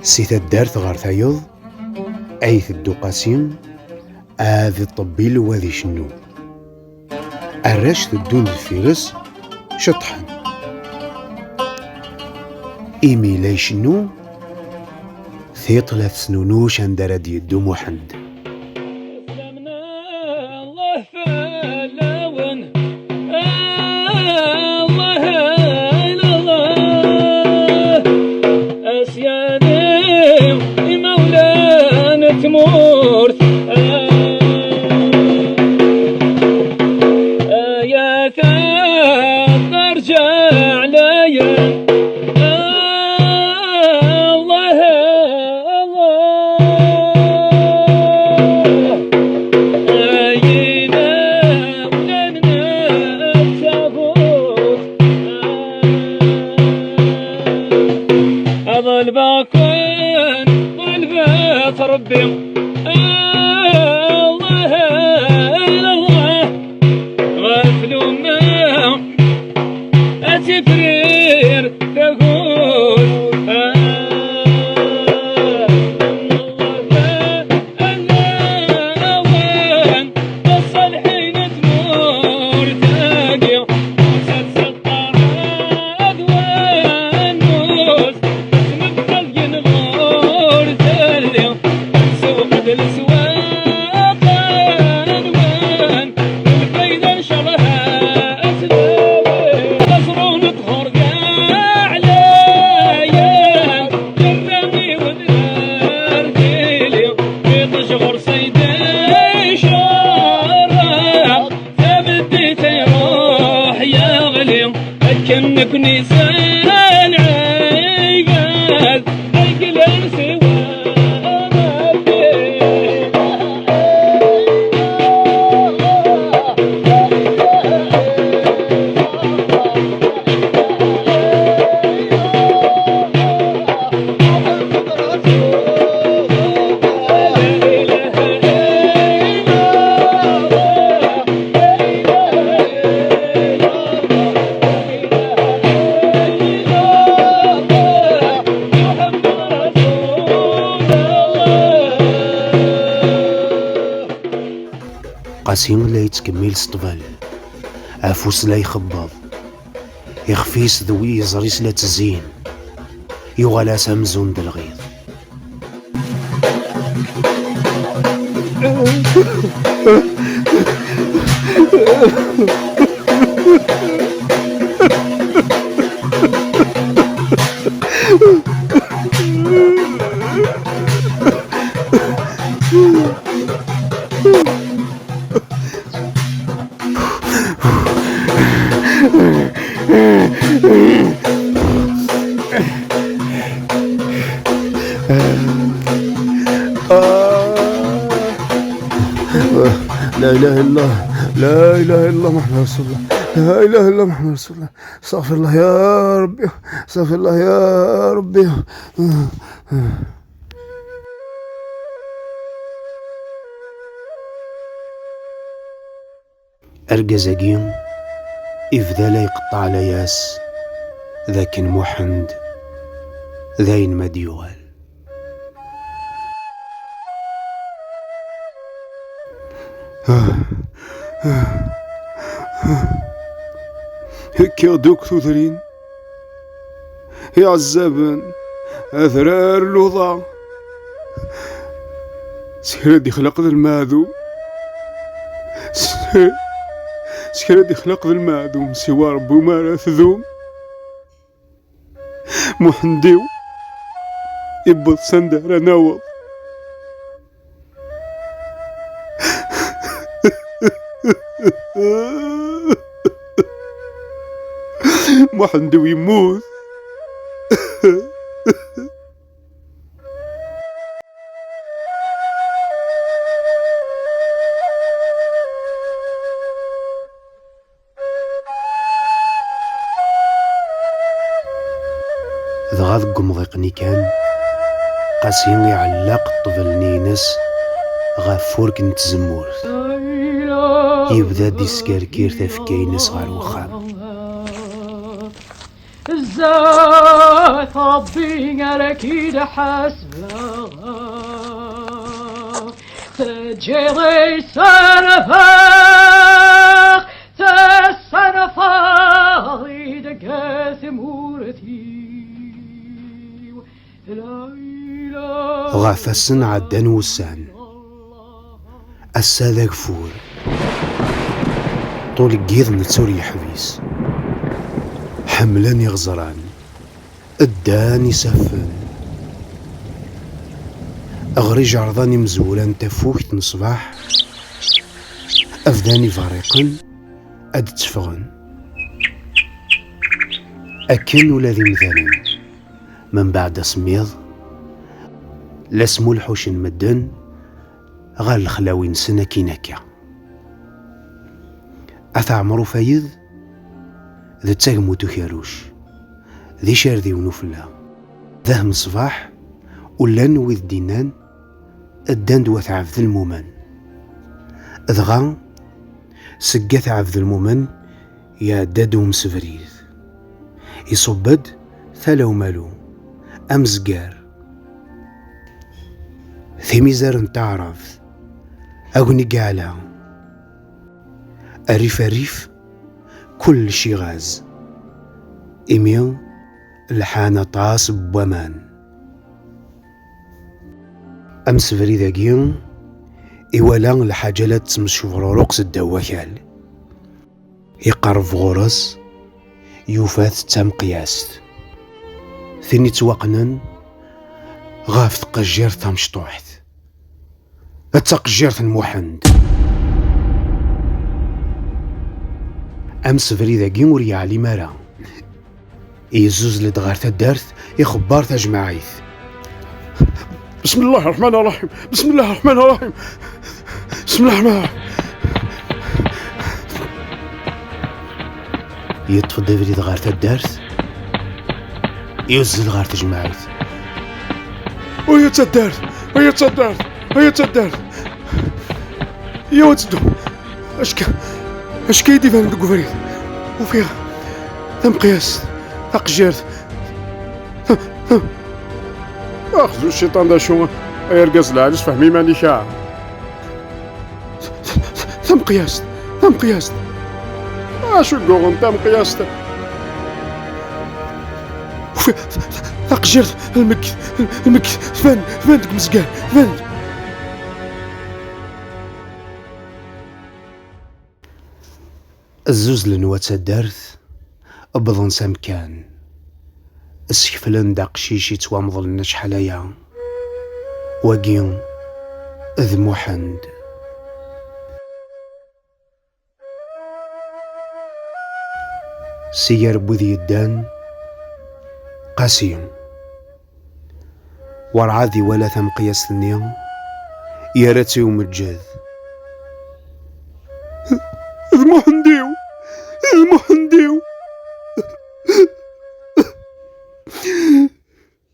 سي تدارت غار تايض أي تدو قاسيم آذي الطبيل وذي شنو الراش تدون الفيرس شطحن إيمي لا يشنو ثيط 3 سنونوش اندرا ديدو محمد الله فلاون الله أسياني مولانا تمورت يا ثاب ارجع ليا الباكون والبيت ربي الله الله غفلوا ما أتفرير تقول الله الصالحين تمور تاقي كنك نسان عيقال القلم سوى قاسيم لا يتكمل سطبال عفوس لا يخبض يخفيس ذوي يزريس لا تزين يغالا سامزون دالغيظ لا إله إلا الله لا إله إلا الله محمد رسول الله لا إله إلا الله محمد رسول الله استغفر الله يا ربي استغفر الله يا ربي أرجزاقيم إفذا لا يقطع لياس ذاك محمد ذاين مديوال هيك يا دوك ثوثرين يا عزابن أثرار اللوضع سيردي خلق ذا الماذوم سيردي خلق ذا الماذوم سوى ربو ما راثذوم محنديو يبض سندر نوض محندو يموت ضغط قمضيقني كان قاسين يعلق الطفل نينس غفورك نتزمور يبدا ديسكاركير تفكينس غير وخام بزاف ربي أكيد حسبه تجري سنفاق تسنفاق يدق ثمورتي لا إله غاف السن عدان وسان الساذا كفور طول الجيض نتسور يحبيس حملان يغزران الدان يسفن أغري جرضاني مزولان تفوكت نصباح أفداني فارقا أد تفغن أكن ولا ذي مثلا من بعد سميض لاسمو الحوش المدن غال الخلاوين سنة كيناكا أثعمرو فايد ذا تاقمو تكاروش ذي شاردي ونوفلا ذا مصباح ولا نوذ دينان الداند وثعفذ المومن ذغا سقات عفذ المومن يا دادو مسفريد يصبد ثلاو مالو أمزقار في ميزار نتعرف أغني قالها الريف الريف كل شي غاز إميو الحانة طاس بومان أمس فريدة جيم إيوالا الحاجلات تمشي فروروقس الدواكال يقرب غرس يوفات تام قياس ثاني توقنن غاف تقجير ثام شطوحت التقجير المحند أمس فريدة جيم وريا علي مارا يزوز لدغار تدارث يخبار تجمعيث بسم الله الرحمن الرحيم بسم الله الرحمن الرحيم بسم الله الرحمن الرحيم يتفضل فريد غار تدارث يوزل غار تجمعيث ويا تدارث ويا تدارث ويا تدارث يا وتدو اش كيدي فان دقو فريد وفيها ثم قياس تقجيرت اخذوا الشيطان دا شو يرقص العرس فهمي ماني شاعر ثم قياس شو القوغن ثم قياس تقجيرت المك فان دك مسكان فان الزوز لنوات الدارث أبضن سمكان اسكفلن دا قشيشي توامضلنا شحاليا واقين ذ محند سير بوذي الدان قاسيم ورعاذي ولا ثم قياس النيم يارتي ومجاذ المحنديو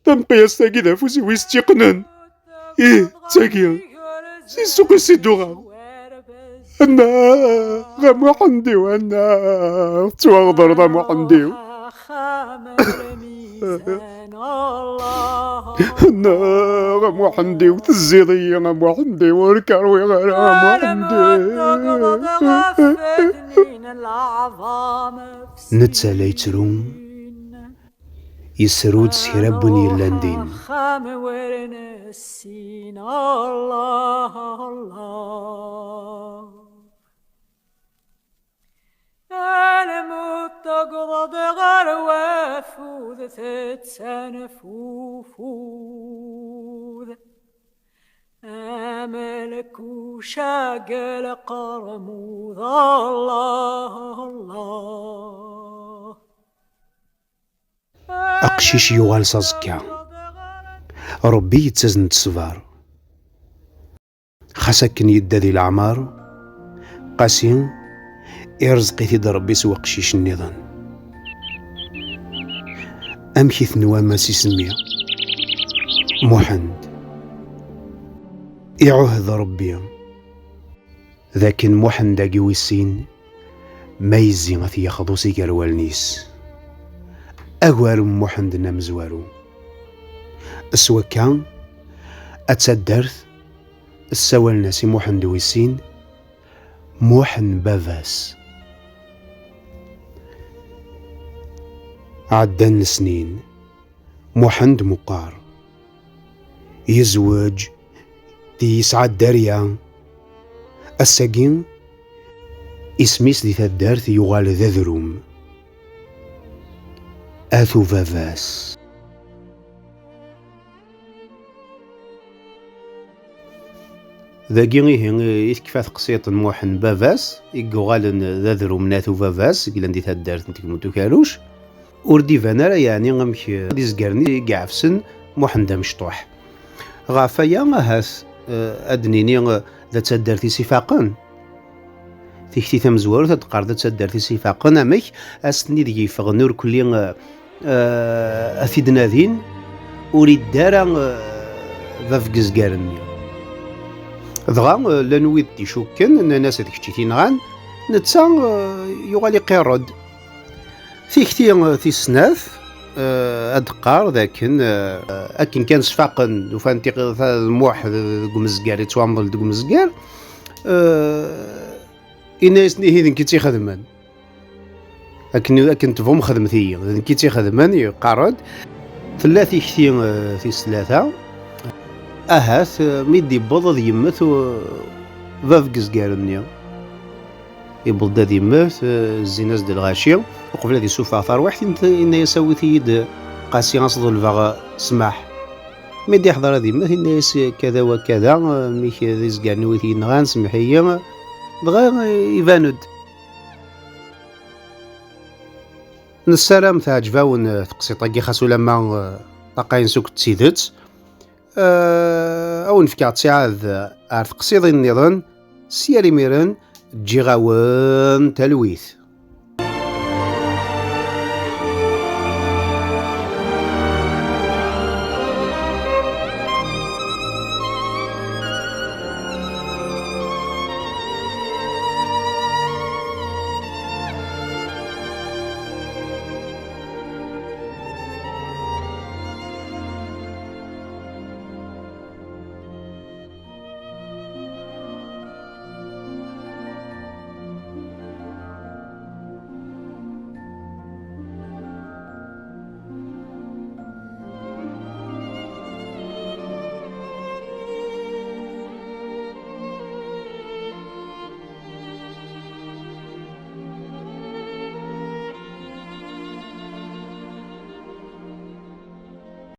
تم قياس تاكي دا فوسي ويستيقنن تاكي سي سوق السيدوغا أنا غا محنديو أنا تواغدر دا محنديو أنا غا محنديو تزيضي غا محنديو وركاروي غا محنديو نتسالي تروم يسرود سيربني اللاندين الموت تقضى غير وفوذ تتسنفوفوذ أملك وشاقل قرموذ الله أقشيش يوغال سازكا ربي يتزن تصفار خسكن يدادي العمار قاسين يرزقي تيد ربي سوا قشيش النظام أمكي ثنوا ما سيسميا محند يعهد ربي ذاكن محند اقي ويسين ما يزي غثي ياخذو سيكار والنيس أغوار موحندنا مزوارو السوكا أتسدرت السوال ناسي موحند ويسين موحن بافاس. عدان السنين موحند مقار يزوج يسعى الدارية الساقين اسميس دي تدارت يغال ذا ذروم آثو فافاس. ذاكي غيه يتكفى تقسيط موحن بافاس يقغال ذا ذروم ناثو فافاس قلان دي تدارت نتك موتو كاروش وردي فانارا يعني غمك دي زقارني قعفسن موحن دا مشطوح غافايا هاس أدنيني ذا تدارتي سفاقا تيكتي تمزوار تتقار ذا تدارتي سفاقا أمك أستني دي فغنور كلي أثيد ناذين أريد دارا ذاف قزقارني ضغا لنويد دي شوكن أن الناس هذيك تشتيتين غان نتسا يغالي قيرد تيكتي تيسناف أدقار ذاكن أكن كان سفاقا وفانتي الموح قمزقار يتوامضل قمزقار إنا يسني هيدن كي تيخدمان أكن تفهم خدمتي كي تيخدمان يقارد ثلاثي كتي في ثلاثة أهاث ميدي بضض يمث فاف قزقارني يبض دادي يمث الزيناز ديال الغاشية وقبل هذه سوفا ثار واحد إن يسوي ثيد قاسي غنصدو الفاغ سماح ميدي يحضر هذه يمث إن كذا وكذا ميك ذي زقارني وثي نغان سمحية دغا يفاند نسالم تعجباون تقسيطاكي خاصو لما طاقاين سوك تسيدت او نفكا تساعد ار تقسيط النظام سياري ميرن تجي غاون تلويث.